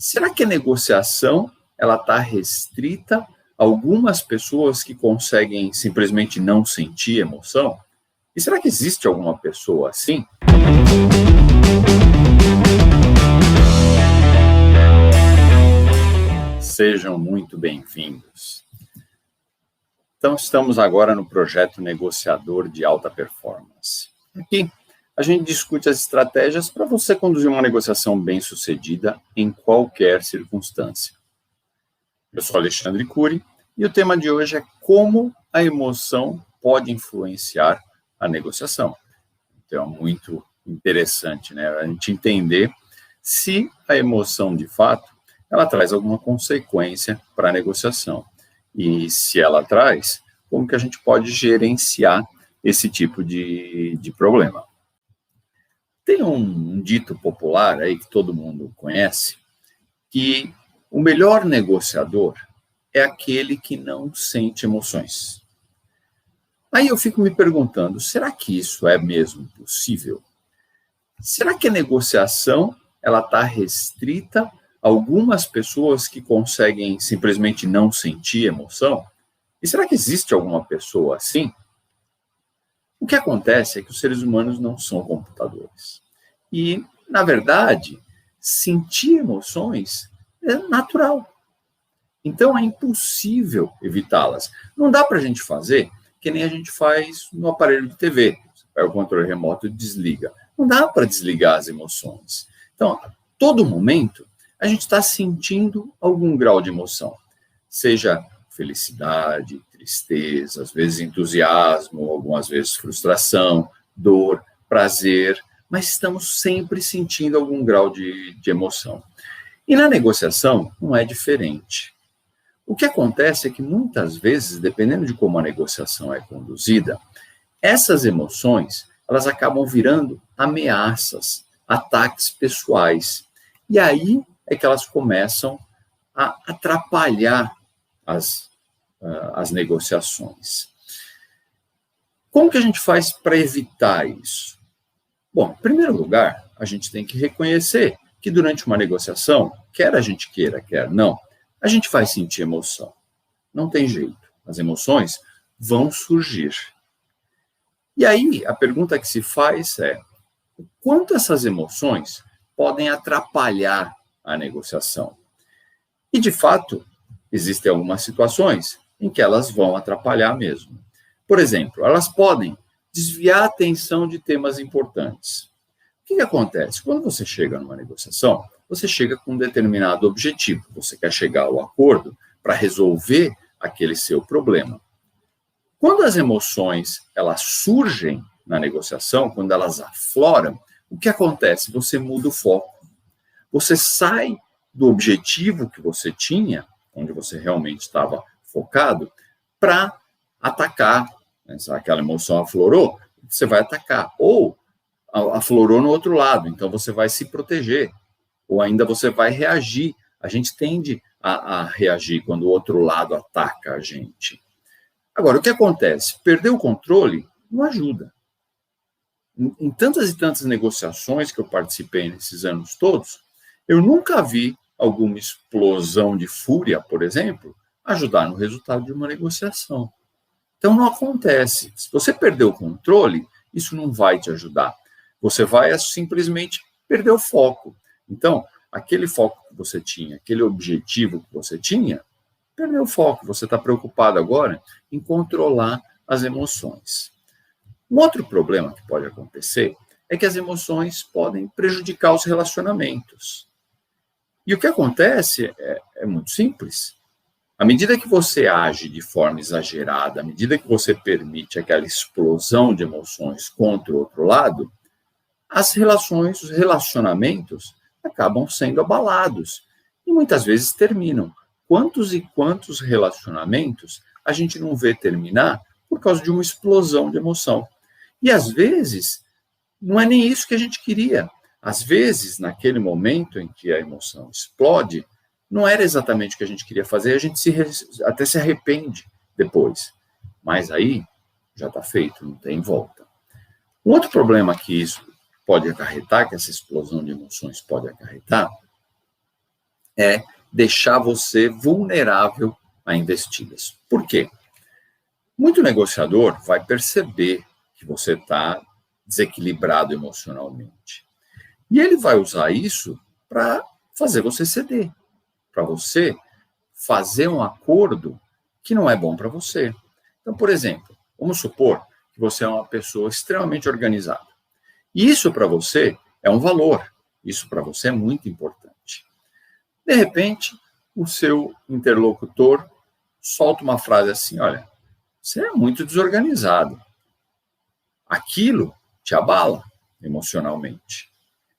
Será que a negociação ela está restrita a algumas pessoas que conseguem simplesmente não sentir emoção? E será que existe alguma pessoa assim? Sejam muito bem-vindos. Então, estamos agora no projeto Negociador de Alta Performance. Aqui, a gente discute as estratégias para você conduzir uma negociação bem-sucedida em qualquer circunstância. Eu sou Alexandre Cury e o tema de hoje é como a emoção pode influenciar a negociação. Então, é muito interessante, né? A gente entender se a emoção, de fato, ela traz alguma consequência para a negociação. E se ela traz, como que a gente pode gerenciar esse tipo de problema? Tem um dito popular aí que todo mundo conhece, que o melhor negociador é aquele que não sente emoções. Aí eu fico me perguntando, será que isso é mesmo possível? Será que a negociação ela está restrita a algumas pessoas que conseguem simplesmente não sentir emoção? E será que existe alguma pessoa assim? O que acontece é que os seres humanos não são computadores. E, na verdade, sentir emoções é natural. Então, é impossível evitá-las. Não dá para a gente fazer que nem a gente faz no aparelho de TV. Você pega o controle remoto e desliga. Não dá para desligar as emoções. Então, a todo momento, a gente está sentindo algum grau de emoção. Seja felicidade, tristeza, às vezes entusiasmo, algumas vezes frustração, dor, prazer, mas estamos sempre sentindo algum grau de emoção. E na negociação não é diferente. O que acontece é que muitas vezes, dependendo de como a negociação é conduzida, essas emoções elas acabam virando ameaças, ataques pessoais. E aí é que elas começam a atrapalhar as negociações. Como que a gente faz para evitar isso? Bom, em primeiro lugar, a gente tem que reconhecer que durante uma negociação, quer a gente queira, quer não, a gente vai sentir emoção. Não tem jeito. As emoções vão surgir. E aí, a pergunta que se faz é, o quanto essas emoções podem atrapalhar a negociação? E, de fato, existem algumas situações em que elas vão atrapalhar mesmo. Por exemplo, elas podem desviar a atenção de temas importantes. O que acontece? Quando você chega numa negociação, você chega com um determinado objetivo. Você quer chegar ao acordo para resolver aquele seu problema. Quando as emoções elas surgem na negociação, quando elas afloram, o que acontece? Você muda o foco. Você sai do objetivo que você tinha, onde você realmente estava focado, para atacar. Se aquela emoção aflorou, você vai atacar. Ou aflorou no outro lado, então você vai se proteger. Ou ainda você vai reagir. A gente tende a reagir quando o outro lado ataca a gente. Agora, o que acontece? Perder o controle não ajuda. Em tantas e tantas negociações que eu participei nesses anos todos, eu nunca vi alguma explosão de fúria, por exemplo, ajudar no resultado de uma negociação. Então, não acontece. Se você perder o controle, isso não vai te ajudar. Você vai simplesmente perder o foco. Então, aquele foco que você tinha, aquele objetivo que você tinha, perdeu o foco. Você está preocupado agora em controlar as emoções. Um outro problema que pode acontecer é que as emoções podem prejudicar os relacionamentos. E o que acontece é muito simples. À medida que você age de forma exagerada, à medida que você permite aquela explosão de emoções contra o outro lado, as relações, os relacionamentos acabam sendo abalados e muitas vezes terminam. Quantos e quantos relacionamentos a gente não vê terminar por causa de uma explosão de emoção? E às vezes não é nem isso que a gente queria. Às vezes, naquele momento em que a emoção explode, não era exatamente o que a gente queria fazer, a gente até se arrepende depois. Mas aí já está feito, não tem volta. Um outro problema que isso pode acarretar, que essa explosão de emoções pode acarretar, é deixar você vulnerável a investidas. Por quê? Muito negociador vai perceber que você está desequilibrado emocionalmente. E ele vai usar isso para fazer você ceder, para você fazer um acordo que não é bom para você. Então, por exemplo, vamos supor que você é uma pessoa extremamente organizada. E isso para você é um valor, isso para você é muito importante. De repente, o seu interlocutor solta uma frase assim: olha, você é muito desorganizado. Aquilo te abala emocionalmente.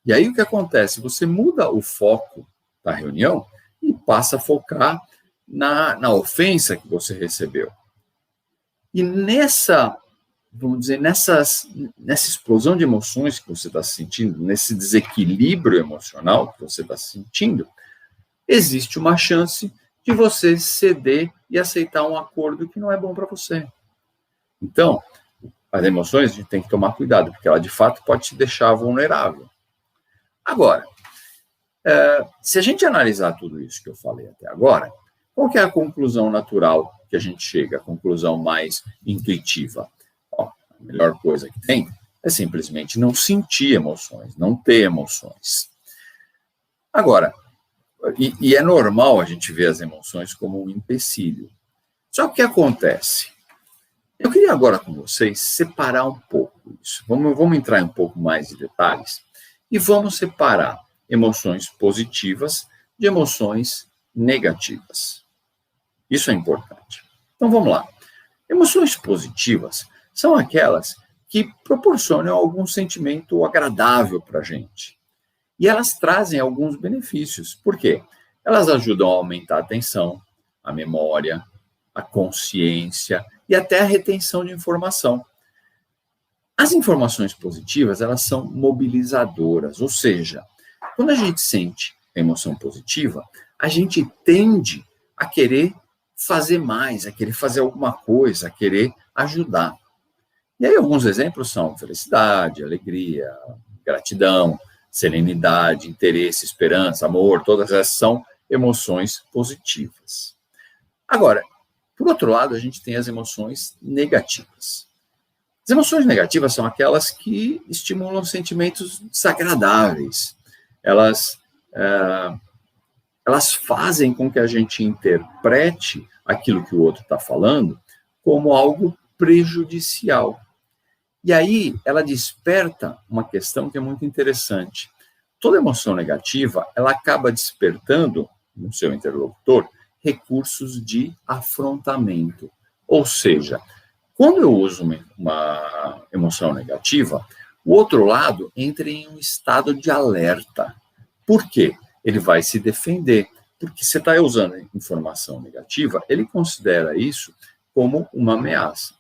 E aí o que acontece? Você muda o foco da reunião e passa a focar na ofensa que você recebeu. E vamos dizer, nessa explosão de emoções que você está sentindo, nesse desequilíbrio emocional que você está sentindo, existe uma chance de você ceder e aceitar um acordo que não é bom para você. Então, as emoções a gente tem que tomar cuidado, porque ela de fato pode te deixar vulnerável. Agora, se a gente analisar tudo isso que eu falei até agora, qual que é a conclusão natural que a gente chega, a conclusão mais intuitiva? Ó, a melhor coisa que tem é simplesmente não sentir emoções, não ter emoções. Agora, e é normal a gente ver as emoções como um empecilho. Só que o que acontece? Eu queria agora com vocês separar um pouco isso. Vamos entrar em um pouco mais de detalhes e vamos separar emoções positivas de emoções negativas. Isso é importante. Então vamos lá. Emoções positivas são aquelas que proporcionam algum sentimento agradável para a gente. E elas trazem alguns benefícios. Por quê? Elas ajudam a aumentar a atenção, a memória, a consciência e até a retenção de informação. As informações positivas, elas são mobilizadoras, ou seja, quando a gente sente a emoção positiva, a gente tende a querer fazer mais, a querer fazer alguma coisa, a querer ajudar. E aí alguns exemplos são felicidade, alegria, gratidão, serenidade, interesse, esperança, amor, todas essas são emoções positivas. Agora, por outro lado, a gente tem as emoções negativas. As emoções negativas são aquelas que estimulam sentimentos desagradáveis. Elas fazem com que a gente interprete aquilo que o outro está falando como algo prejudicial. E aí ela desperta uma questão que é muito interessante. Toda emoção negativa, ela acaba despertando no seu interlocutor recursos de afrontamento. Ou seja, quando eu uso uma emoção negativa, o outro lado entra em um estado de alerta. Por quê? Ele vai se defender. Porque você está usando informação negativa, ele considera isso como uma ameaça.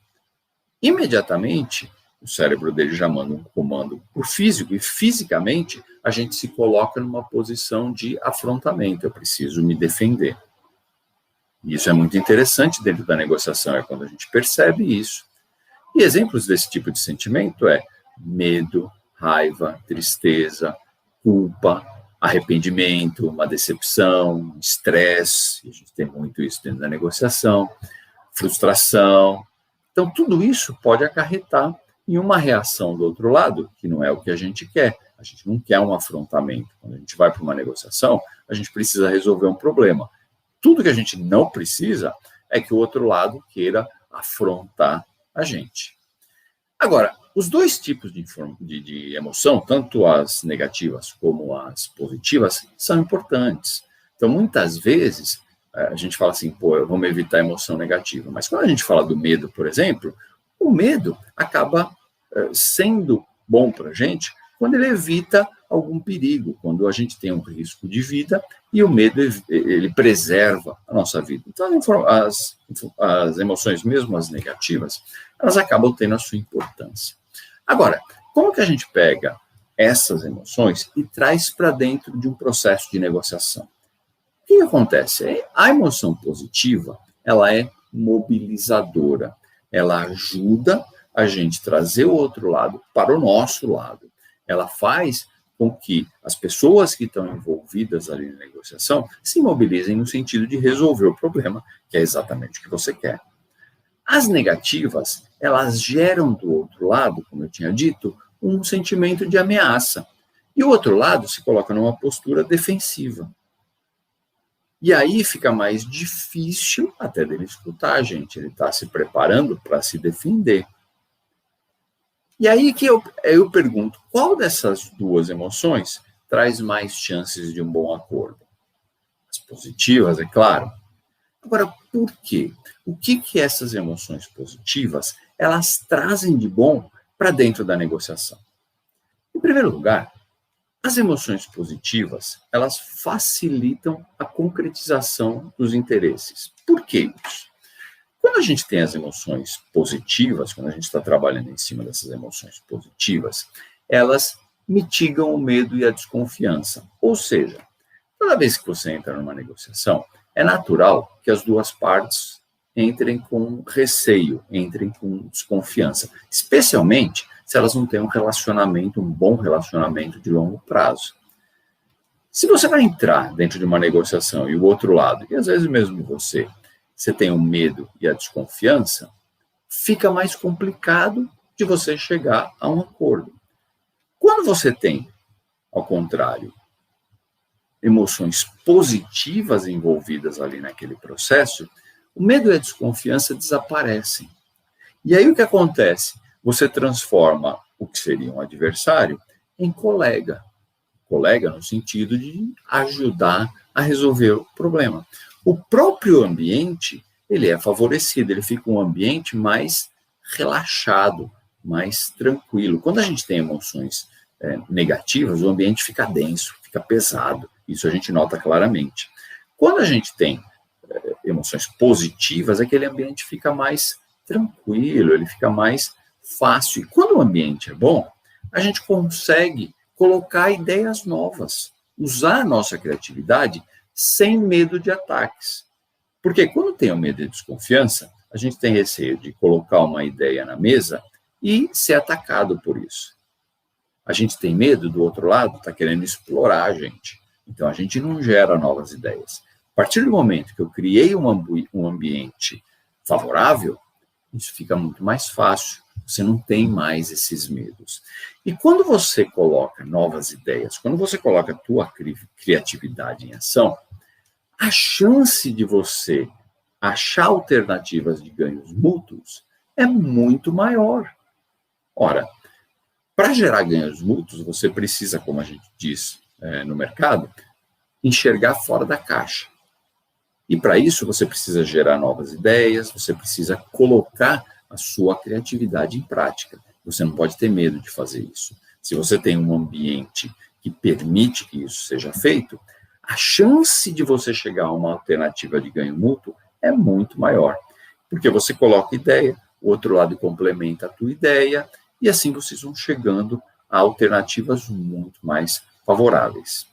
Imediatamente, o cérebro dele já manda um comando por físico, e fisicamente a gente se coloca numa posição de afrontamento. Eu preciso me defender. E isso é muito interessante dentro da negociação, é quando a gente percebe isso. E exemplos desse tipo de sentimento é medo, raiva, tristeza, culpa, arrependimento, uma decepção, estresse, a gente tem muito isso dentro da negociação, frustração. Então, tudo isso pode acarretar em uma reação do outro lado, que não é o que a gente quer. A gente não quer um afrontamento. Quando a gente vai para uma negociação, a gente precisa resolver um problema. Tudo que a gente não precisa é que o outro lado queira afrontar a gente. Agora, os dois tipos de emoção, tanto as negativas como as positivas, são importantes. Então, muitas vezes, a gente fala assim, vamos evitar a emoção negativa. Mas quando a gente fala do medo, por exemplo, o medo acaba sendo bom para a gente quando ele evita algum perigo, quando a gente tem um risco de vida e o medo, ele preserva a nossa vida. Então, as emoções, mesmo as negativas, elas acabam tendo a sua importância. Agora, como que a gente pega essas emoções e traz para dentro de um processo de negociação? O que acontece? A emoção positiva, ela é mobilizadora. Ela ajuda a gente trazer o outro lado para o nosso lado. Ela faz com que as pessoas que estão envolvidas ali na negociação se mobilizem no sentido de resolver o problema, que é exatamente o que você quer. As negativas, elas geram do outro lado, como eu tinha dito, um sentimento de ameaça. E o outro lado se coloca numa postura defensiva. E aí fica mais difícil até dele escutar a gente, ele está se preparando para se defender. E aí que eu pergunto, qual dessas duas emoções traz mais chances de um bom acordo? As positivas, é claro. Agora, por quê? O que essas emoções positivas, elas trazem de bom para dentro da negociação? Em primeiro lugar, as emoções positivas, elas facilitam a concretização dos interesses. Por que isso? Quando a gente tem as emoções positivas, quando a gente está trabalhando em cima dessas emoções positivas, elas mitigam o medo e a desconfiança. Ou seja, toda vez que você entra numa negociação, é natural que as duas partes entrem com receio, entrem com desconfiança, especialmente se elas não têm um bom relacionamento de longo prazo. Se você vai entrar dentro de uma negociação e o outro lado, e às vezes mesmo você tem o medo e a desconfiança, fica mais complicado de você chegar a um acordo. Quando você tem, ao contrário, emoções positivas envolvidas ali naquele processo, o medo e a desconfiança desaparecem. E aí o que acontece? Você transforma o que seria um adversário em colega. Colega no sentido de ajudar a resolver o problema. O próprio ambiente, ele é favorecido, ele fica um ambiente mais relaxado, mais tranquilo. Quando a gente tem emoções negativas, o ambiente fica denso, fica pesado. Isso a gente nota claramente. Quando a gente tem emoções positivas, aquele ambiente fica mais tranquilo, ele fica mais fácil. E quando o ambiente é bom, a gente consegue colocar ideias novas, usar a nossa criatividade sem medo de ataques. Porque quando tem o medo e desconfiança, a gente tem receio de colocar uma ideia na mesa e ser atacado por isso. A gente tem medo do outro lado, está querendo explorar a gente. Então, a gente não gera novas ideias. A partir do momento que eu criei um ambiente favorável, isso fica muito mais fácil. Você não tem mais esses medos. E quando você coloca novas ideias, quando você coloca a tua criatividade em ação, a chance de você achar alternativas de ganhos mútuos é muito maior. Ora, para gerar ganhos mútuos, você precisa, como a gente diz no mercado, enxergar fora da caixa. E para isso você precisa gerar novas ideias, você precisa colocar a sua criatividade em prática. Você não pode ter medo de fazer isso. Se você tem um ambiente que permite que isso seja feito, a chance de você chegar a uma alternativa de ganho mútuo é muito maior. Porque você coloca ideia, o outro lado complementa a tua ideia, e assim vocês vão chegando a alternativas muito mais favoráveis.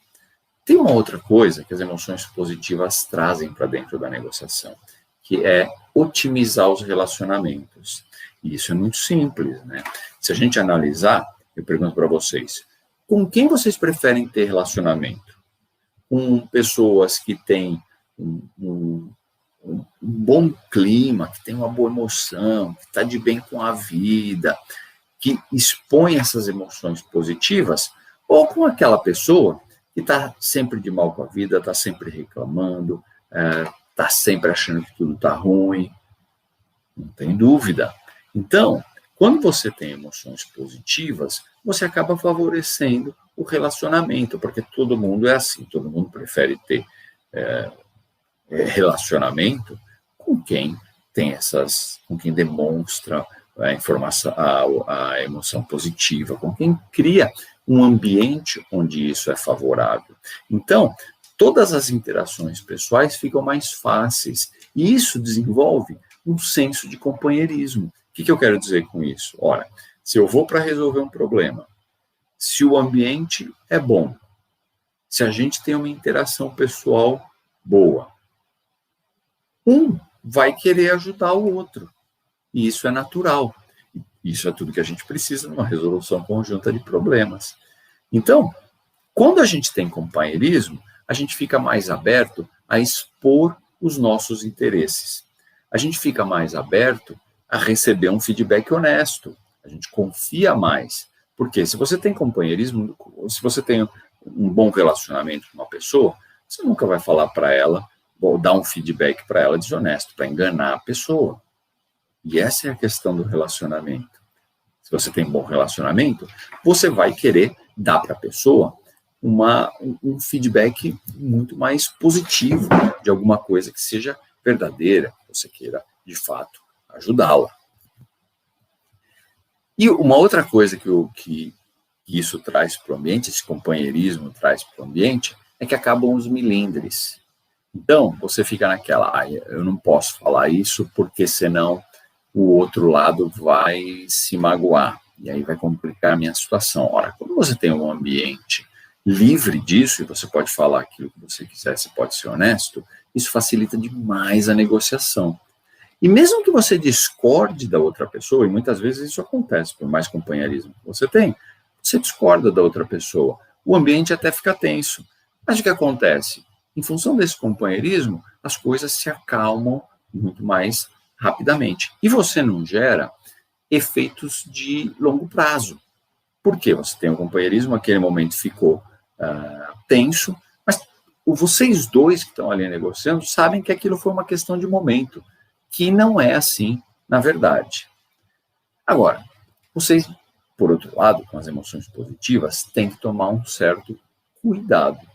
Tem uma outra coisa que as emoções positivas trazem para dentro da negociação, que é otimizar os relacionamentos. E isso é muito simples, né? Se a gente analisar, eu pergunto para vocês, com quem vocês preferem ter relacionamento? Com pessoas que têm um bom clima, que tem uma boa emoção, que está de bem com a vida, que expõe essas emoções positivas, ou com aquela pessoa que está sempre de mal com a vida, está sempre reclamando, está sempre achando que tudo está ruim. Não tem dúvida. Então, quando você tem emoções positivas, você acaba favorecendo o relacionamento, porque todo mundo é assim, todo mundo prefere ter relacionamento com quem tem com quem demonstra a informação, a emoção positiva, com quem cria um ambiente onde isso é favorável. Então, todas as interações pessoais ficam mais fáceis e isso desenvolve um senso de companheirismo. O que eu quero dizer com isso? Ora, se eu vou para resolver um problema, se o ambiente é bom, se a gente tem uma interação pessoal boa, um vai querer ajudar o outro. E isso é natural. Isso é tudo que a gente precisa numa resolução conjunta de problemas. Então, Quando a gente tem companheirismo, a gente fica mais aberto a expor os nossos interesses. A gente fica mais aberto a receber um feedback honesto. A gente confia mais. Porque se você tem companheirismo, se você tem um bom relacionamento com uma pessoa, você nunca vai falar para ela, ou dar um feedback para ela desonesto, para enganar a pessoa. E essa é a questão do relacionamento. Se você tem um bom relacionamento, você vai querer dar para a pessoa um feedback muito mais positivo de alguma coisa que seja verdadeira, que você queira, de fato, ajudá-la. E uma outra coisa que isso traz para o ambiente, esse companheirismo traz para o ambiente, é que acabam os milindres. Então, você fica naquela, eu não posso falar isso porque senão o outro lado vai se magoar, e aí vai complicar a minha situação. Ora, quando você tem um ambiente livre disso, e você pode falar aquilo que você quiser, você pode ser honesto, isso facilita demais a negociação. E mesmo que você discorde da outra pessoa, e muitas vezes isso acontece, por mais companheirismo que você tem, você discorda da outra pessoa, o ambiente até fica tenso. Mas o que acontece? Em função desse companheirismo, as coisas se acalmam muito mais rapidamente. E você não gera efeitos de longo prazo. Por quê? Você tem um companheirismo, aquele momento ficou tenso, mas vocês dois que estão ali negociando sabem que aquilo foi uma questão de momento, que não é assim, na verdade. Agora, vocês, por outro lado, com as emoções positivas, têm que tomar um certo cuidado.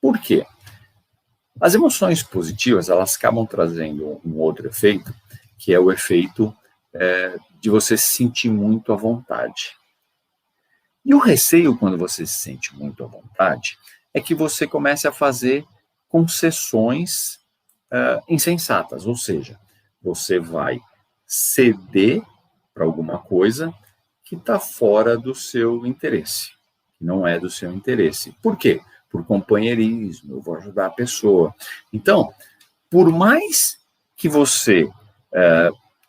Por quê? As emoções positivas, elas acabam trazendo um outro efeito, que é o efeito de você se sentir muito à vontade. E o receio, quando você se sente muito à vontade, é que você comece a fazer concessões insensatas, ou seja, você vai ceder para alguma coisa que está fora do seu interesse, que não é do seu interesse. Por quê? Por companheirismo, eu vou ajudar a pessoa. Então, por mais que você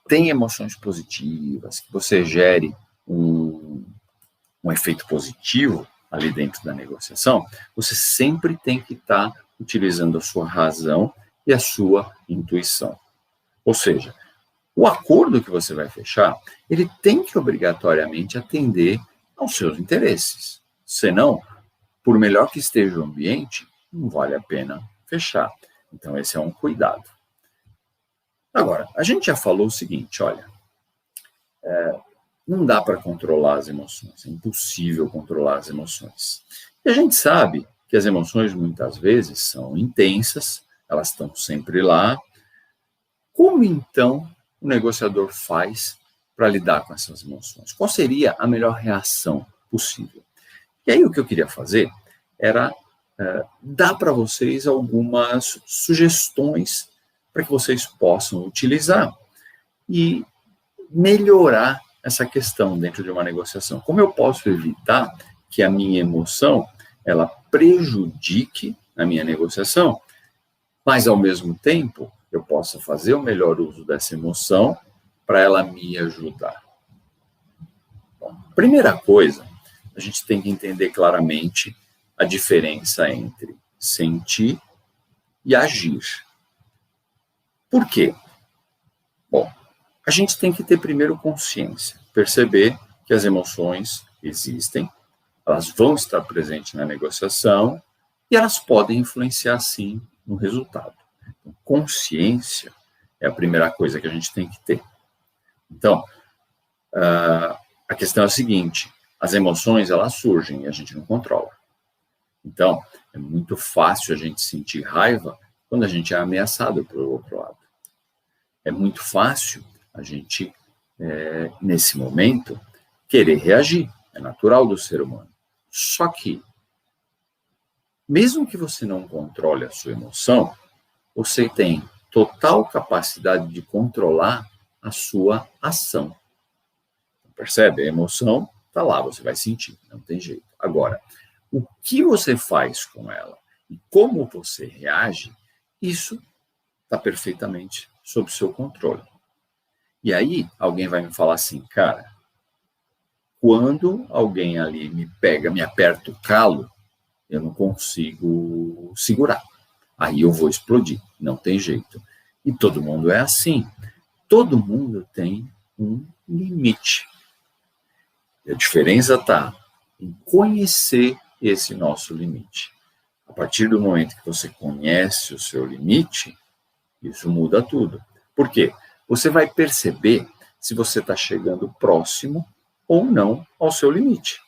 tenha emoções positivas, que você gere um efeito positivo ali dentro da negociação, você sempre tem que estar utilizando a sua razão e a sua intuição. Ou seja, o acordo que você vai fechar, ele tem que obrigatoriamente atender aos seus interesses. Senão, por melhor que esteja o ambiente, não vale a pena fechar. Então, esse é um cuidado. Agora, a gente já falou o seguinte, olha, não dá para controlar as emoções, é impossível controlar as emoções. E a gente sabe que as emoções muitas vezes são intensas, elas estão sempre lá. Como então o negociador faz para lidar com essas emoções? Qual seria a melhor reação possível? E aí o que eu queria fazer era dar para vocês algumas sugestões para que vocês possam utilizar e melhorar essa questão dentro de uma negociação. Como eu posso evitar que a minha emoção ela prejudique a minha negociação, mas ao mesmo tempo eu possa fazer o melhor uso dessa emoção para ela me ajudar. Bom, primeira coisa, a gente tem que entender claramente a diferença entre sentir e agir. Por quê? Bom, a gente tem que ter primeiro consciência, perceber que as emoções existem, elas vão estar presentes na negociação e elas podem influenciar, sim, no resultado. Então, consciência é a primeira coisa que a gente tem que ter. Então, a questão é a seguinte, as emoções, elas surgem e a gente não controla. Então, é muito fácil a gente sentir raiva quando a gente é ameaçado pelo outro lado. É muito fácil a gente, nesse momento, querer reagir. É natural do ser humano. Só que, mesmo que você não controle a sua emoção, você tem total capacidade de controlar a sua ação. Percebe? A emoção está lá, você vai sentir, não tem jeito. Agora, o que você faz com ela e como você reage, isso está perfeitamente sob seu controle. E aí, alguém vai me falar assim, cara, quando alguém ali me pega, me aperta o calo, eu não consigo segurar. Aí eu vou explodir, não tem jeito. E todo mundo é assim. Todo mundo tem um limite. E a diferença está em conhecer esse nosso limite. A partir do momento que você conhece o seu limite, isso muda tudo. Por quê? Você vai perceber se você está chegando próximo ou não ao seu limite.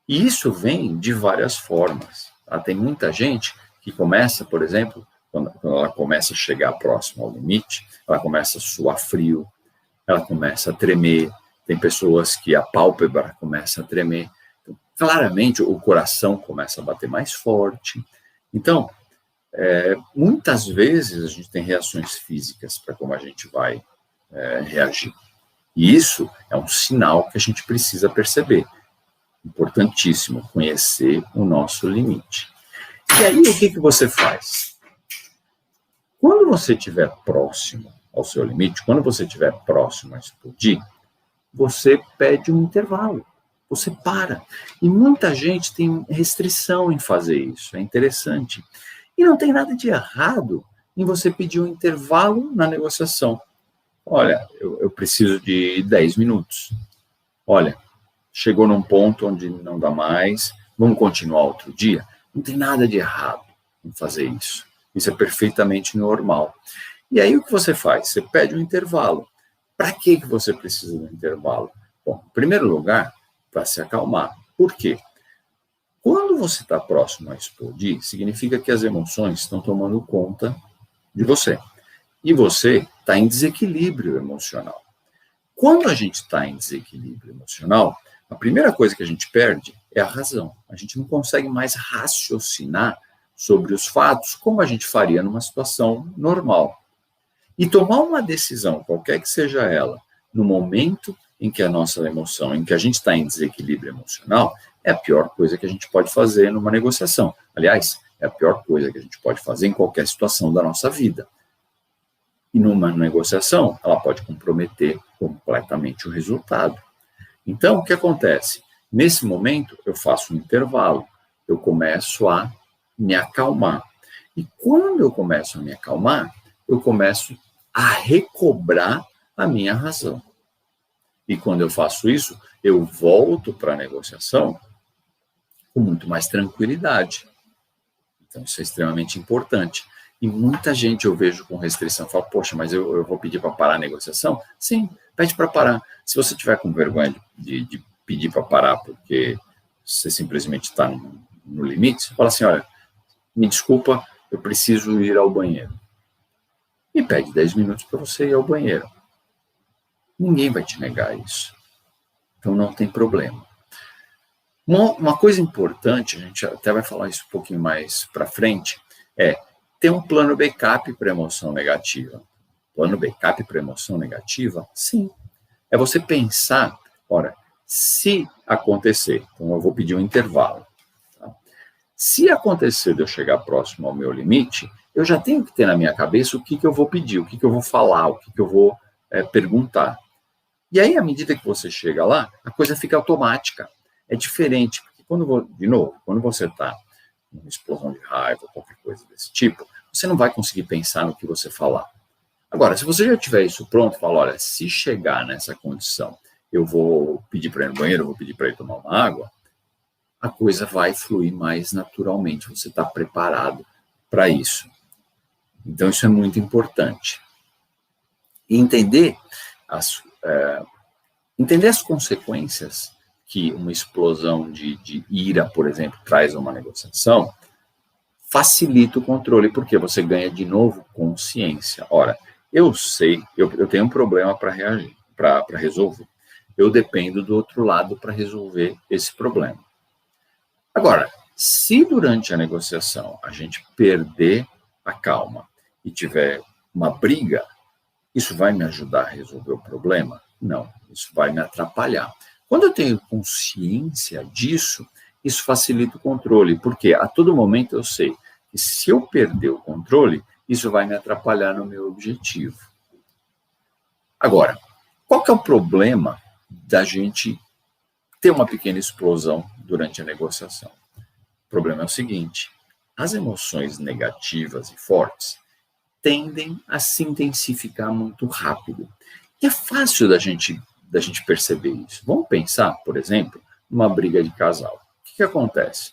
E isso vem de várias formas. Tá? Tem muita gente que começa, por exemplo, quando ela começa a chegar próximo ao limite, ela começa a suar frio, ela começa a tremer, tem pessoas que a pálpebra começa a tremer. Então, claramente, o coração começa a bater mais forte. Então, muitas vezes a gente tem reações físicas para como a gente vai reagir. E isso é um sinal que a gente precisa perceber. Importantíssimo, conhecer o nosso limite. E aí, o que você faz? Quando você estiver próximo ao seu limite, quando você estiver próximo a explodir, você pede um intervalo, você para. E muita gente tem restrição em fazer isso, é interessante. E não tem nada de errado em você pedir um intervalo na negociação. Olha, eu preciso de 10 minutos. Olha, chegou num ponto onde não dá mais, vamos continuar outro dia? Não tem nada de errado em fazer isso. Isso é perfeitamente normal. E aí o que você faz? Você pede um intervalo. Para que você precisa do intervalo? Bom, em primeiro lugar, para se acalmar. Por quê? Quando você está próximo a explodir, significa que as emoções estão tomando conta de você. E você está em desequilíbrio emocional. Quando a gente está em desequilíbrio emocional, a primeira coisa que a gente perde é a razão. A gente não consegue mais raciocinar sobre os fatos como a gente faria numa situação normal. E tomar uma decisão, qualquer que seja ela, no momento em que a nossa emoção, em que a gente está em desequilíbrio emocional, é a pior coisa que a gente pode fazer numa negociação. Aliás, é a pior coisa que a gente pode fazer em qualquer situação da nossa vida. E numa negociação, ela pode comprometer completamente o resultado. Então, o que acontece? Nesse momento, eu faço um intervalo, eu começo a me acalmar. E quando eu começo a me acalmar, eu começo a recobrar a minha razão. E quando eu faço isso, eu volto para a negociação com muito mais tranquilidade. Então, isso é extremamente importante. E muita gente eu vejo com restrição, fala, poxa, mas eu vou pedir para parar a negociação? Sim, pede para parar. Se você tiver com vergonha de pedir para parar porque você simplesmente está no limite, você fala assim, olha, me desculpa, eu preciso ir ao banheiro. E pede 10 minutos para você ir ao banheiro. Ninguém vai te negar isso. Então não tem problema. Uma coisa importante, a gente até vai falar isso um pouquinho mais para frente, é ter um plano backup para emoção negativa. Plano backup para emoção negativa? Sim. É você pensar, ora, se acontecer, então eu vou pedir um intervalo. Tá? Se acontecer de eu chegar próximo ao meu limite, eu já tenho que ter na minha cabeça o que eu vou pedir, o que eu vou falar, o que eu vou perguntar. E aí, à medida que você chega lá, a coisa fica automática. É diferente, porque quando você está numa explosão de raiva, qualquer coisa desse tipo, você não vai conseguir pensar no que você falar. Agora, se você já tiver isso pronto, fala, olha, se chegar nessa condição, eu vou pedir para ir no banheiro, eu vou pedir para ir tomar uma água, a coisa vai fluir mais naturalmente, você está preparado para isso. Então, isso é muito importante. E entender as consequências que uma explosão de ira, por exemplo, traz a uma negociação, facilita o controle, porque você ganha, de novo, consciência. Ora, eu sei, eu tenho um problema para reagir, para resolver. Eu dependo do outro lado para resolver esse problema. Agora, se durante a negociação a gente perder a calma e tiver uma briga, isso vai me ajudar a resolver o problema? Não, isso vai me atrapalhar. Quando eu tenho consciência disso, isso facilita o controle, porque a todo momento eu sei que se eu perder o controle, isso vai me atrapalhar no meu objetivo. Agora, qual que é o problema da gente ter uma pequena explosão durante a negociação? problema é o seguinte: as emoções negativas e fortes tendem a se intensificar muito rápido. E é fácil da gente perceber isso. Vamos pensar, por exemplo, numa briga de casal. O que acontece?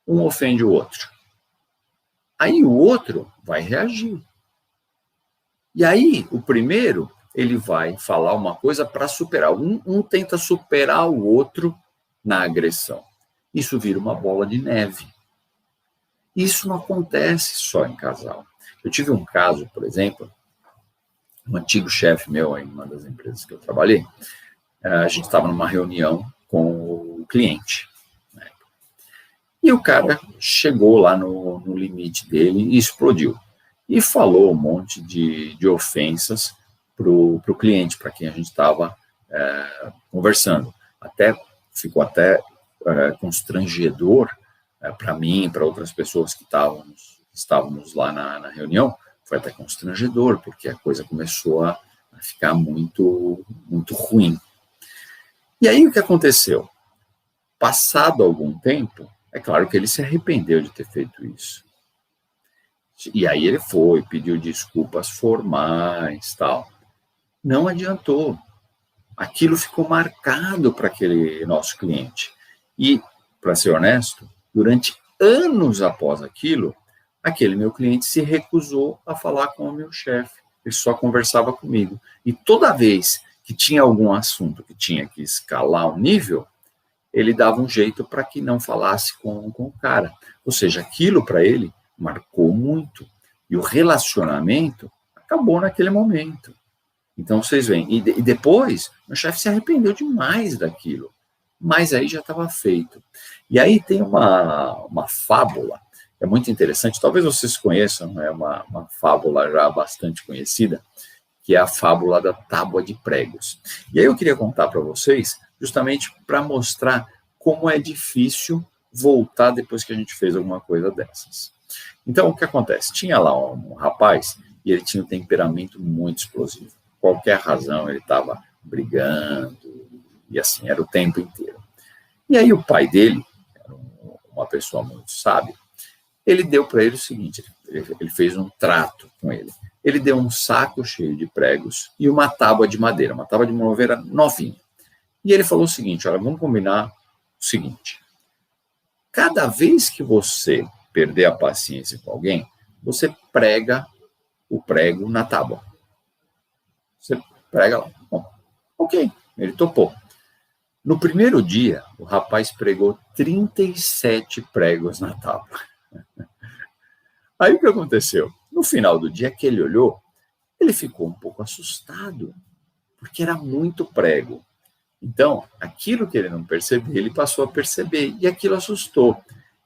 Um ofende o outro. Aí o outro vai reagir. E aí o primeiro, ele vai falar uma coisa para superar. Um tenta superar o outro na agressão. Isso vira uma bola de neve. Isso não acontece só em casal. Eu tive um caso, por exemplo, um antigo chefe meu em uma das empresas que eu trabalhei, a gente estava numa reunião com o cliente, né? E o cara chegou lá no limite dele e explodiu. E falou um monte de ofensas para o cliente, para quem a gente estava conversando. Ficou até constrangedor para mim, para outras pessoas que estávamos lá na reunião. Foi até constrangedor, porque a coisa começou a ficar muito, muito ruim. E aí o que aconteceu? Passado algum tempo, é claro que ele se arrependeu de ter feito isso. E aí ele foi, pediu desculpas formais, tal. Não adiantou. Aquilo ficou marcado para aquele nosso cliente. E, para ser honesto, durante anos após aquilo, aquele meu cliente se recusou a falar com o meu chefe. Ele só conversava comigo. E toda vez que tinha algum assunto que tinha que escalar o nível, ele dava um jeito para que não falasse com o cara. Ou seja, aquilo para ele marcou muito. E o relacionamento acabou naquele momento. Então, vocês veem. E depois, meu chefe se arrependeu demais daquilo. Mas aí já estava feito. E aí tem uma fábula, é muito interessante, talvez vocês conheçam, é uma fábula já bastante conhecida, que é a fábula da tábua de pregos. E aí eu queria contar para vocês, justamente para mostrar como é difícil voltar depois que a gente fez alguma coisa dessas. Então, o que acontece? Tinha lá um rapaz e ele tinha um temperamento muito explosivo. Qualquer razão, ele estava brigando, e assim, era o tempo inteiro. E aí o pai dele, era uma pessoa muito sábia, ele deu para ele o seguinte, ele fez um trato com ele. Ele deu um saco cheio de pregos e uma tábua de madeira, uma tábua de madeira novinha. E ele falou o seguinte, olha, vamos combinar o seguinte, cada vez que você perder a paciência com alguém, você prega o prego na tábua. Você prega lá. Bom, ok, ele topou. No primeiro dia, o rapaz pregou 37 pregos na tábua. Aí o que aconteceu? No final do dia que ele olhou, ele ficou um pouco assustado, porque era muito prego. Então, aquilo que ele não percebia, ele passou a perceber, e aquilo assustou.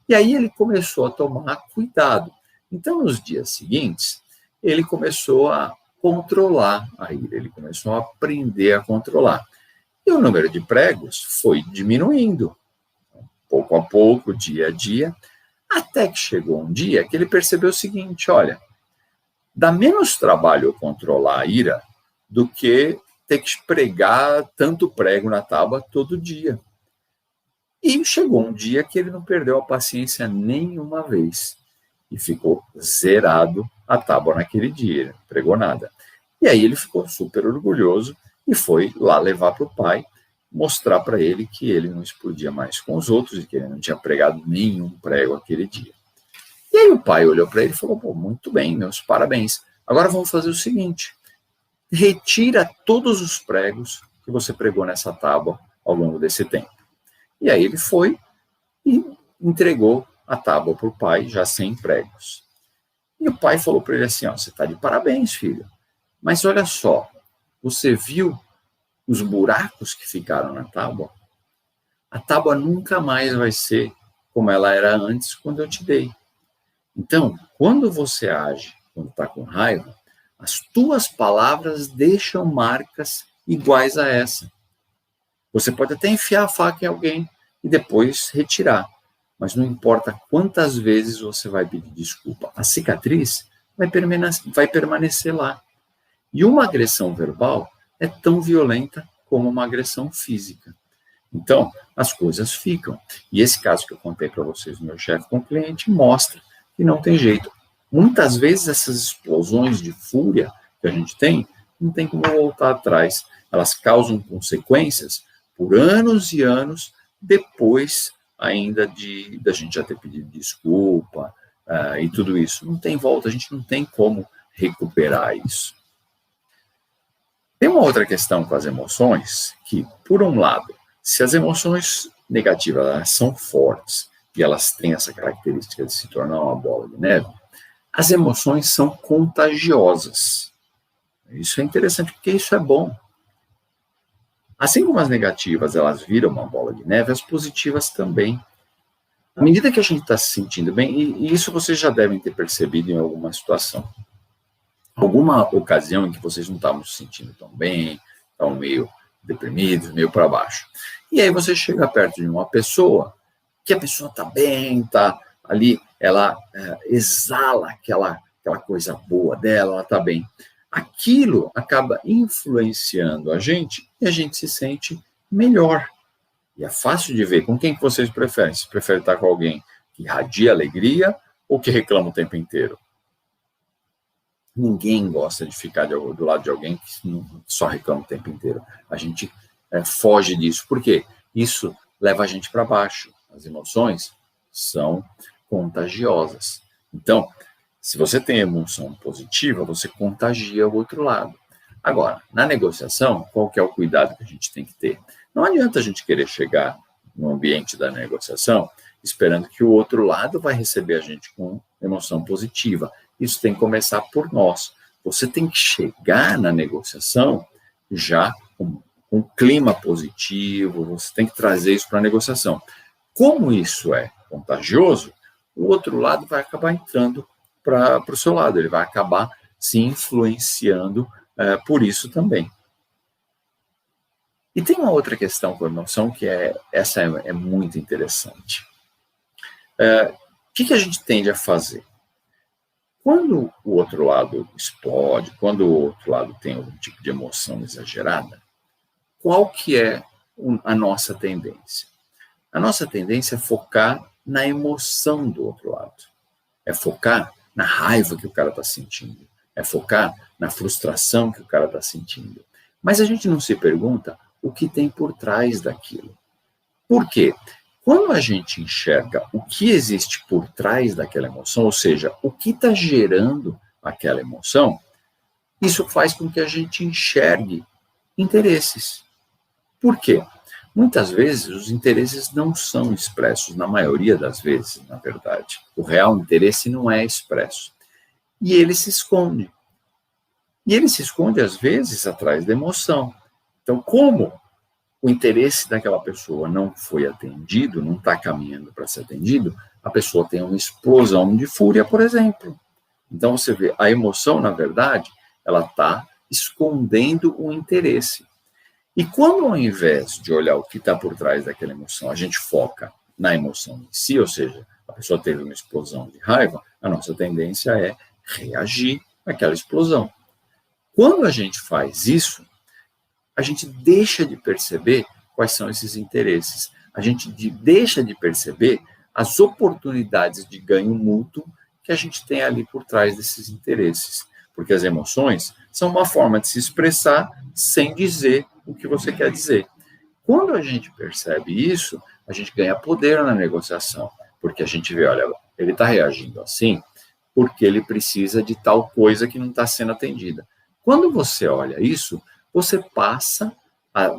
E aí ele começou a tomar cuidado. Então, nos dias seguintes, ele começou a controlar a ira, ele começou a aprender a controlar. E o número de pregos foi diminuindo, pouco a pouco, dia a dia, até que chegou um dia que ele percebeu o seguinte, olha, dá menos trabalho eu controlar a ira do que ter que pregar tanto prego na tábua todo dia. E chegou um dia que ele não perdeu a paciência nenhuma vez. E ficou zerado a tábua naquele dia, ele não pregou nada. E aí ele ficou super orgulhoso e foi lá levar para o pai, mostrar para ele que ele não explodia mais com os outros e que ele não tinha pregado nenhum prego aquele dia. E aí o pai olhou para ele e falou, pô, muito bem, meus parabéns. Agora vamos fazer o seguinte, retira todos os pregos que você pregou nessa tábua ao longo desse tempo. E aí ele foi e entregou a tábua para o pai, já sem pregos. E o pai falou para ele assim, ó, você está de parabéns, filho. Mas olha só, você viu os buracos que ficaram na tábua? A tábua nunca mais vai ser como ela era antes quando eu te dei. Então, quando você age, quando está com raiva, as tuas palavras deixam marcas iguais a essa. Você pode até enfiar a faca em alguém e depois retirar, mas não importa quantas vezes você vai pedir desculpa, a cicatriz vai permanecer lá. E uma agressão verbal é tão violenta como uma agressão física. Então, as coisas ficam. E esse caso que eu contei para vocês do meu chefe com o cliente mostra que não tem jeito. Muitas vezes essas explosões de fúria que a gente tem, não tem como voltar atrás. Elas causam consequências por anos e anos depois ainda da gente já ter pedido desculpa e tudo isso. Não tem volta, a gente não tem como recuperar isso. Tem uma outra questão com as emoções que, por um lado, se as emoções negativas elas são fortes e elas têm essa característica de se tornar uma bola de neve, as emoções são contagiosas. Isso é interessante porque isso é bom. Assim como as negativas elas viram uma bola de neve, as positivas também. À medida que a gente está se sentindo bem, e isso vocês já devem ter percebido em alguma situação, alguma ocasião em que vocês não estavam se sentindo tão bem, estavam meio deprimidos, meio para baixo. E aí você chega perto de uma pessoa, que a pessoa está bem, está ali, ela exala aquela coisa boa dela, ela está bem. Aquilo acaba influenciando a gente e a gente se sente melhor. E é fácil de ver. Com quem que vocês preferem? Vocês preferem estar com alguém que irradia alegria ou que reclama o tempo inteiro? Ninguém gosta de ficar do lado de alguém que só reclama o tempo inteiro. A gente foge disso. Por quê? Isso leva a gente para baixo. As emoções são contagiosas. Então, se você tem emoção positiva, você contagia o outro lado. Agora, na negociação, qual que é o cuidado que a gente tem que ter? Não adianta a gente querer chegar no ambiente da negociação esperando que o outro lado vai receber a gente com emoção positiva. Isso tem que começar por nós. Você tem que chegar na negociação já com um clima positivo, você tem que trazer isso para a negociação. Como isso é contagioso, o outro lado vai acabar entrando para o seu lado, ele vai acabar se influenciando por isso também. E tem uma outra questão com a emoção que essa é muito interessante. O que a gente tende a fazer? Quando o outro lado explode, quando o outro lado tem algum tipo de emoção exagerada, qual que é a nossa tendência? A nossa tendência é focar na emoção do outro lado. É focar na raiva que o cara está sentindo. É focar na frustração que o cara está sentindo. Mas a gente não se pergunta o que tem por trás daquilo. Por quê? Quando a gente enxerga o que existe por trás daquela emoção, ou seja, o que está gerando aquela emoção, isso faz com que a gente enxergue interesses. Por quê? Muitas vezes os interesses não são expressos, na maioria das vezes, na verdade. O real interesse não é expresso. E ele se esconde. E ele se esconde, às vezes, atrás da emoção. Então, como o interesse daquela pessoa não foi atendido, não está caminhando para ser atendido, a pessoa tem uma explosão de fúria, por exemplo. Então, você vê, a emoção, na verdade, ela está escondendo o interesse. E quando, ao invés de olhar o que está por trás daquela emoção, a gente foca na emoção em si, ou seja, a pessoa teve uma explosão de raiva, a nossa tendência é reagir àquela explosão. Quando a gente faz isso, a gente deixa de perceber quais são esses interesses. A gente deixa de perceber as oportunidades de ganho mútuo que a gente tem ali por trás desses interesses. Porque as emoções são uma forma de se expressar sem dizer o que você quer dizer. Quando a gente percebe isso, a gente ganha poder na negociação. Porque a gente vê, olha, ele está reagindo assim porque ele precisa de tal coisa que não está sendo atendida. Quando você olha isso, você passa a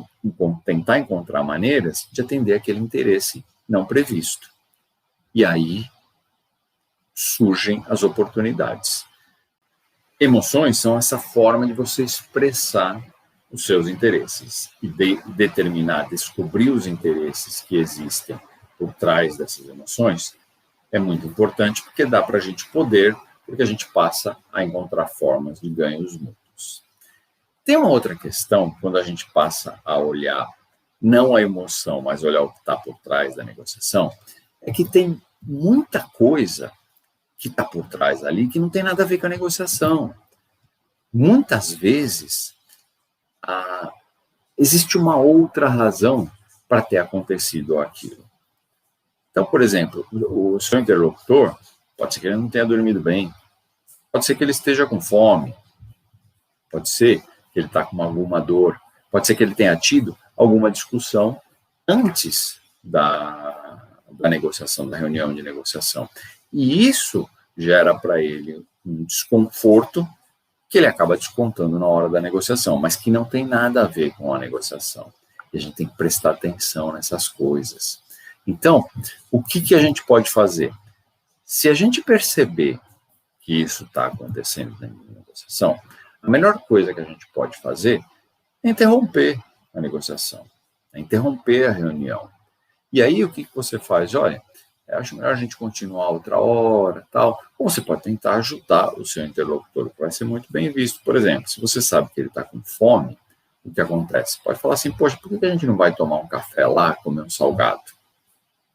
tentar encontrar maneiras de atender aquele interesse não previsto. E aí surgem as oportunidades. Emoções são essa forma de você expressar os seus interesses e determinar, descobrir os interesses que existem por trás dessas emoções é muito importante porque dá para a gente poder, porque a gente passa a encontrar formas de ganhos mútuos. Tem uma outra questão, quando a gente passa a olhar não a emoção, mas olhar o que está por trás da negociação, é que tem muita coisa que está por trás ali que não tem nada a ver com a negociação. Muitas vezes, existe uma outra razão para ter acontecido aquilo. Então, por exemplo, o seu interlocutor, pode ser que ele não tenha dormido bem, pode ser que ele esteja com fome, pode ser que ele está com alguma dor, pode ser que ele tenha tido alguma discussão antes da negociação, da reunião de negociação. E isso gera para ele um desconforto que ele acaba descontando na hora da negociação, mas que não tem nada a ver com a negociação. E a gente tem que prestar atenção nessas coisas. Então, o que a gente pode fazer? Se a gente perceber que isso está acontecendo na negociação, a melhor coisa que a gente pode fazer é interromper a negociação, é interromper a reunião. E aí, o que você faz? Olha, acho melhor a gente continuar outra hora, tal. Ou você pode tentar ajudar o seu interlocutor, que vai ser muito bem visto. Por exemplo, se você sabe que ele está com fome, o que acontece? Pode falar assim, poxa, por que a gente não vai tomar um café lá, comer um salgado?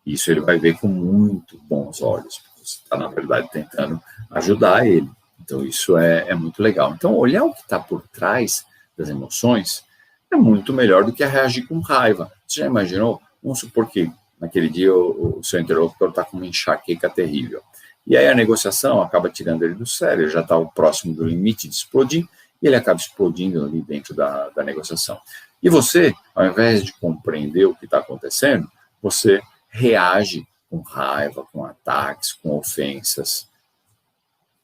Isso ele vai ver com muito bons olhos, porque você está, na verdade, tentando ajudar ele. Então, isso é muito legal. Então, olhar o que está por trás das emoções é muito melhor do que reagir com raiva. Você já imaginou? Vamos supor que naquele dia o seu interlocutor está com uma enxaqueca terrível. E aí a negociação acaba tirando ele do sério, ele já está próximo do limite de explodir, e ele acaba explodindo ali dentro da negociação. E você, ao invés de compreender o que está acontecendo, você reage com raiva, com ataques, com ofensas.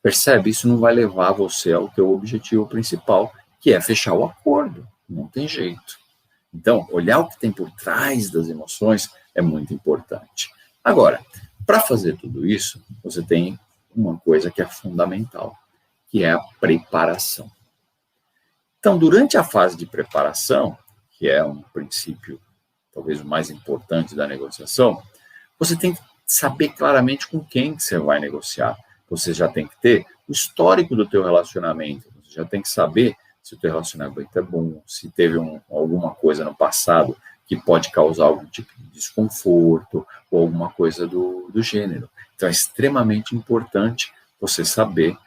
Percebe? Isso não vai levar você ao teu objetivo principal, que é fechar o acordo. Não tem jeito. Então, olhar o que tem por trás das emoções é muito importante. Agora, para fazer tudo isso, você tem uma coisa que é fundamental, que é a preparação. Então, durante a fase de preparação, que é um princípio talvez o mais importante da negociação, você tem que saber claramente com quem que você vai negociar. Você já tem que ter o histórico do teu relacionamento, você já tem que saber se o teu relacionamento é bom, se teve alguma coisa no passado que pode causar algum tipo de desconforto ou alguma coisa do gênero. Então, é extremamente importante você saber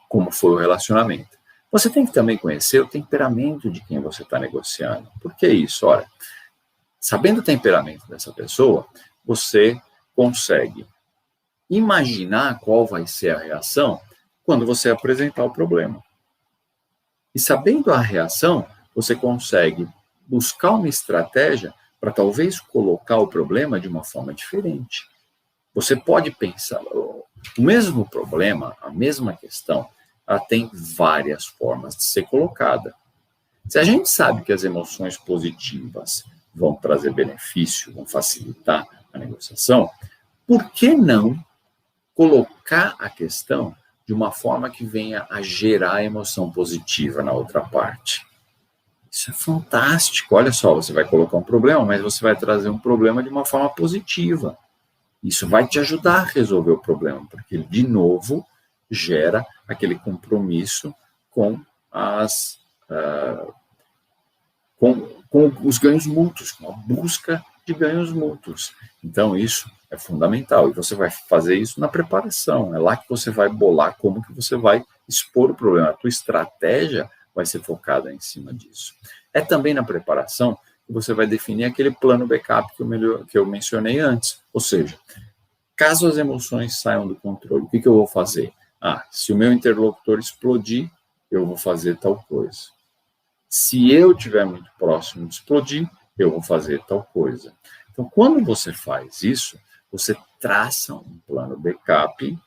como foi o relacionamento. Você tem que também conhecer o temperamento de quem você está negociando. Por que isso? Olha, sabendo o temperamento dessa pessoa, você consegue imaginar qual vai ser a reação quando você apresentar o problema. E sabendo a reação, você consegue buscar uma estratégia para talvez colocar o problema de uma forma diferente. Você pode pensar, o mesmo problema, a mesma questão, ela tem várias formas de ser colocada. Se a gente sabe que as emoções positivas vão trazer benefício, vão facilitar a negociação, por que não colocar a questão de uma forma que venha a gerar emoção positiva na outra parte? Isso é fantástico. Olha só, você vai colocar um problema, mas você vai trazer um problema de uma forma positiva. Isso vai te ajudar a resolver o problema, porque ele, de novo, gera aquele compromisso com com os ganhos mútuos, com a busca de ganhos mútuos. Então, isso é fundamental. E você vai fazer isso na preparação. É lá que você vai bolar como que você vai expor o problema. A tua estratégia vai ser focada em cima disso. É também na preparação que você vai definir aquele plano backup que eu mencionei antes. Ou seja, caso as emoções saiam do controle, o que eu vou fazer? Se o meu interlocutor explodir, eu vou fazer tal coisa. Se eu estiver muito próximo de explodir, eu vou fazer tal coisa. Então, quando você faz isso, você traça um plano backup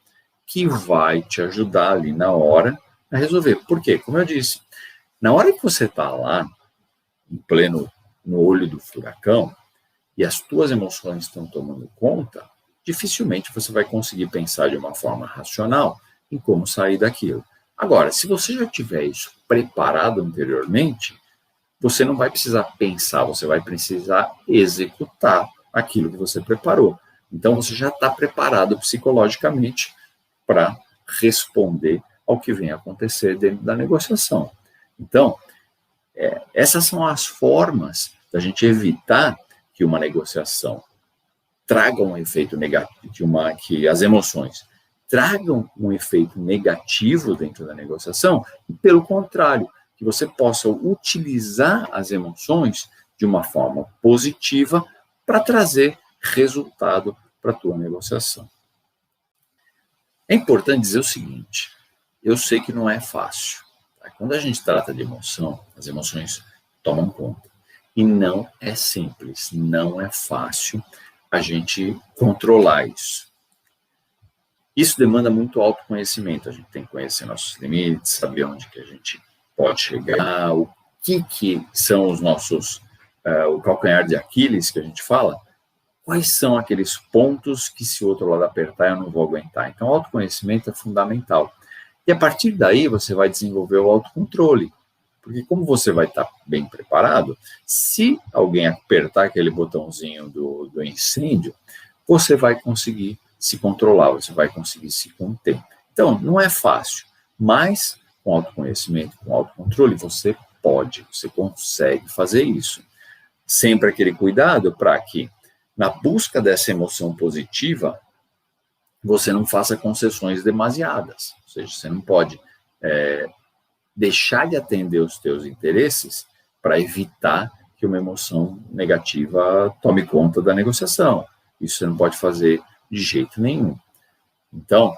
que vai te ajudar ali na hora a resolver. Por quê? Como eu disse, na hora que você está lá, no olho do furacão, e as tuas emoções estão tomando conta, dificilmente você vai conseguir pensar de uma forma racional em como sair daquilo. Agora, se você já tiver isso preparado anteriormente, você não vai precisar pensar, você vai precisar executar aquilo que você preparou. Então, você já está preparado psicologicamente para responder ao que vem acontecer dentro da negociação. Então, essas são as formas da gente evitar que uma negociação traga um efeito negativo, que as emoções tragam um efeito negativo dentro da negociação, e pelo contrário, que você possa utilizar as emoções de uma forma positiva para trazer resultado para a tua negociação. É importante dizer o seguinte, eu sei que não é fácil. Tá? Quando a gente trata de emoção, as emoções tomam conta. E não é simples, não é fácil a gente controlar isso. Isso demanda muito autoconhecimento, a gente tem que conhecer nossos limites, saber onde que a gente pode chegar, o que são os nossos, o calcanhar de Aquiles que a gente fala, quais são aqueles pontos que se o outro lado apertar eu não vou aguentar. Então, o autoconhecimento é fundamental. E a partir daí você vai desenvolver o autocontrole, porque como você vai estar bem preparado, se alguém apertar aquele botãozinho do incêndio, você vai conseguir se controlar, você vai conseguir se conter. Então, não é fácil, mas com autoconhecimento, com autocontrole, você consegue fazer isso. Sempre aquele cuidado para que, na busca dessa emoção positiva, você não faça concessões demasiadas. Ou seja, você não pode deixar de atender os teus interesses para evitar que uma emoção negativa tome conta da negociação. Isso você não pode fazer de jeito nenhum. Então,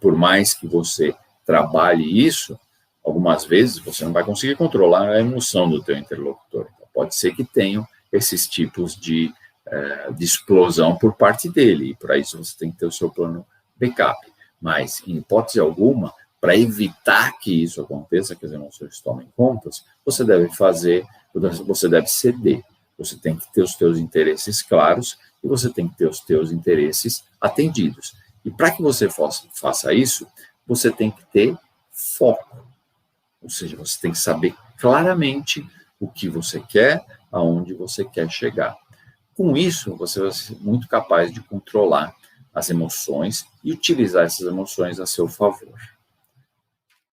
por mais que você trabalhe isso, algumas vezes você não vai conseguir controlar a emoção do teu interlocutor. Então, pode ser que tenham esses tipos de explosão por parte dele, e para isso você tem que ter o seu plano backup. Mas, em hipótese alguma, para evitar que isso aconteça, que as emoções tomem contas, você deve ceder. Você tem que ter os teus interesses claros e você tem que ter os teus interesses atendidos. E para que você faça isso, você tem que ter foco. Ou seja, você tem que saber claramente o que você quer, aonde você quer chegar. Com isso, você vai ser muito capaz de controlar as emoções e utilizar essas emoções a seu favor.